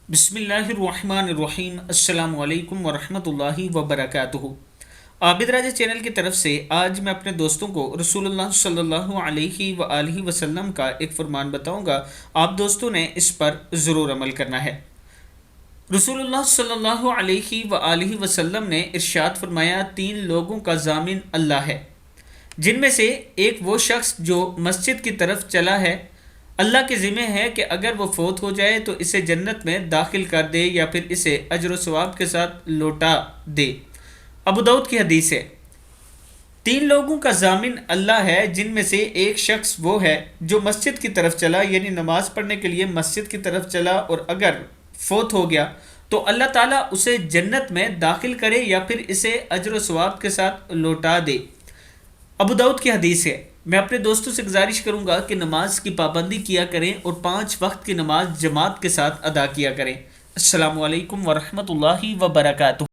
بسم اللہ الرحمن الرحیم۔ السلام علیکم ورحمۃ اللہ وبرکاتہ۔ عابد راجہ چینل کی طرف سے آج میں اپنے دوستوں کو رسول اللہ صلی اللہ علیہ وآلہ وسلم کا ایک فرمان بتاؤں گا، آپ دوستوں نے اس پر ضرور عمل کرنا ہے۔ رسول اللہ صلی اللہ علیہ وآلہ وسلم نے ارشاد فرمایا، 3 لوگوں کا ضامن اللہ ہے، جن میں سے ایک وہ شخص جو مسجد کی طرف چلا ہے، اللہ کے ذمہ ہے کہ اگر وہ فوت ہو جائے تو اسے جنت میں داخل کر دے یا پھر اسے اجر و ثواب کے ساتھ لوٹا دے۔ ابو داؤد کی حدیث ہے۔ 3 لوگوں کا ضامن اللہ ہے، جن میں سے ایک شخص وہ ہے جو مسجد کی طرف چلا، یعنی نماز پڑھنے کے لیے مسجد کی طرف چلا، اور اگر فوت ہو گیا تو اللہ تعالیٰ اسے جنت میں داخل کرے یا پھر اسے اجر و ثواب کے ساتھ لوٹا دے۔ ابو داؤد کی حدیث ہے۔ میں اپنے دوستوں سے گزارش کروں گا کہ نماز کی پابندی کیا کریں اور 5 وقت کی نماز جماعت کے ساتھ ادا کیا کریں۔ السلام علیکم ورحمۃ اللہ وبرکاتہ۔